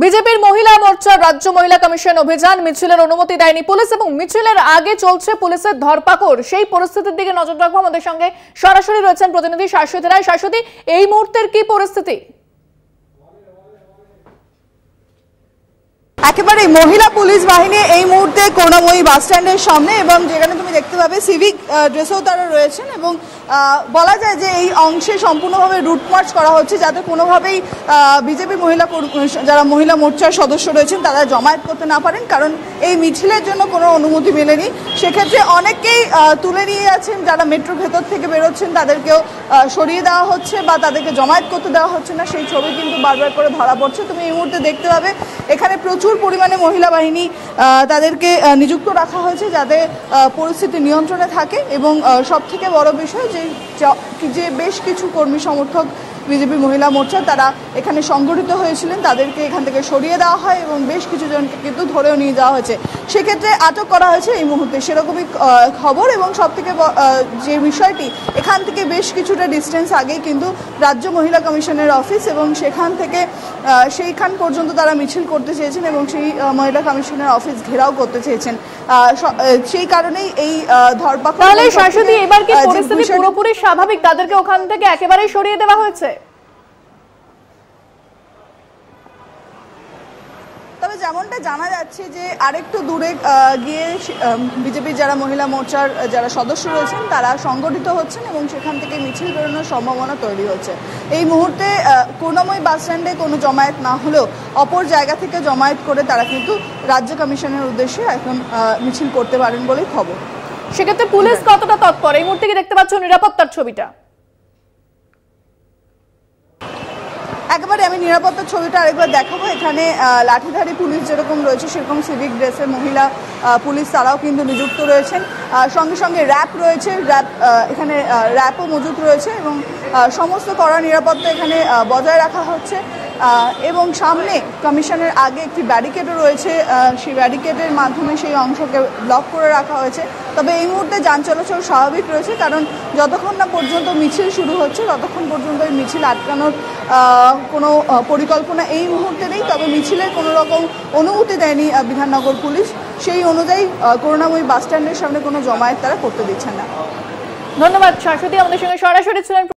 বিজেপির মহিলা মোর্চার রাজ্য মহিলা কমিশন অভিযান মিছিলের অনুমতি দেয়নি পুলিশ এবং মিছিলের আগে চলছে পুলিশের ধরপাকড়। সেই পরিস্থিতির দিকে নজর রাখবো। আমাদের সঙ্গে সরাসরি রয়েছেন প্রতিনিধি শাশ্বতী রায়। শাশ্বতী, এই মুহূর্তের কি পরিস্থিতি? একেবারে মহিলা পুলিশ বাহিনী এই মুহূর্তে করুণাময়ী বাস স্ট্যান্ডের সামনে, এবং যেখানে তুমি দেখতে পাবে সিভিক ড্রেসেও তারা রয়েছেন, এবং বলা যায় যে এই অংশে সম্পূর্ণভাবে রুট মার্চ করা হচ্ছে যাতে কোনোভাবেই বিজেপি যারা মহিলা মোর্চার সদস্য রয়েছেন তারা জমায়েত করতে না পারেন, কারণ এই মিছিলের জন্য কোনো অনুমতি মেলেনি। সেক্ষেত্রে অনেকেই তুলে নিয়ে যাচ্ছেন, যারা মেট্রোর ভেতর থেকে বেরোচ্ছেন তাদেরকেও সরিয়ে দেওয়া হচ্ছে বা তাদেরকে জমায়েত করতে দেওয়া হচ্ছে না, সেই ছবি কিন্তু বারবার করে ধরা পড়ছে। তুমি এই মুহূর্তে দেখতে পাবে এখানে প্রচুর পরিমাণে মহিলা বাহিনী তাদেরকে নিযুক্ত রাখা হয়েছে যাতে পরিস্থিতি নিয়ন্ত্রণে থাকে, এবং সব থেকে বড় বিষয় যে বেশ কিছু কর্মী সমর্থক বিজেপি মহিলা মোর্চা তারা এখানে সংগঠিত হয়েছিলেন, তাদেরকে এখান থেকে সরিয়ে দেওয়া হয় এবং বেশ কিছু জনকে কিন্তু ধরেও নিয়ে যাওয়া হয়েছে। সেক্ষেত্রে আটক করা হয়েছে এই মুহূর্তে, সেরকমই খবর। এবং সব থেকে যে বিষয়টি, এখান থেকে বেশ কিছুটা ডিস্টেন্স আগেই কিন্তু রাজ্য মহিলা কমিশনের অফিস, এবং সেইখান পর্যন্ত তারা মিছিল করতে চেয়েছেন এবং সেই মহিলা কমিশনের অফিস ঘেরাও করতে চেয়েছেন। সেই কারণেই এই ধরপাকড়। তাহলে শাশ্বতী, এবার কি পরিস্থিতি পুরোপুরি স্বাভাবিক? তাদেরকে ওখান থেকে একেবারেই সরিয়ে দেওয়া হয়েছে? তবে যেমনটা জানা যাচ্ছে যে আরেকটু দূরে গিয়ে বিজেপির যারা মহিলা মোর্চার যারা সদস্য রয়েছেন তারা সংগঠিত হচ্ছেন এবং সেখান থেকে মিছিল বেরোনোর সম্ভাবনা তৈরি হচ্ছে। এই মুহূর্তে করুণাময়ী বাস স্ট্যান্ডে কোনো জমায়েত না হলেও অপর জায়গা থেকে জমায়েত করে তারা কিন্তু রাজ্য কমিশনের উদ্দেশ্যে এখন মিছিল করতে পারেন বলেই খবর। সেক্ষেত্রে পুলিশ কতটা তৎপর? এই মুহূর্তে কি দেখতে পাচ্ছ নিরাপত্তার ছবিটা? একেবারে আমি নিরাপত্তার ছবিটা আরেকবার দেখাবো। এখানে লাঠিধারী পুলিশ যেরকম রয়েছে সেরকম সিভিক ড্রেসে মহিলা পুলিশ তারাও কিন্তু নিযুক্ত রয়েছেন। সঙ্গে সঙ্গে র্যাব রয়েছে, এখানে র্যাবও মজুত রয়েছে, এবং সমস্ত কড়া নিরাপত্তা এখানে বজায় রাখা হচ্ছে। এবং সামনে কমিশনের আগে একটি ব্যারিকেডও রয়েছে, সেই ব্যারিকেডের মাধ্যমে সেই অংশকে ব্লক করে রাখা হয়েছে। তবে এই মুহূর্তে যান চলাচল স্বাভাবিক রয়েছে, কারণ যতক্ষণ না পর্যন্ত মিছিল শুরু হচ্ছে ততক্ষণ পর্যন্ত এই মিছিল আটকানোর কোনো পরিকল্পনা এই মুহূর্তে নেই। তবে মিছিলের কোনো রকম অনুমতি দেয়নি বিধাননগর পুলিশ, সেই অনুযায়ী করুণাময়ী বাস স্ট্যান্ডের সামনে কোনো জমায়েত তারা করতে দিচ্ছেন না। ধন্যবাদ শাশ্বতী, আমাদের সঙ্গে সরাসরি ছিলেন।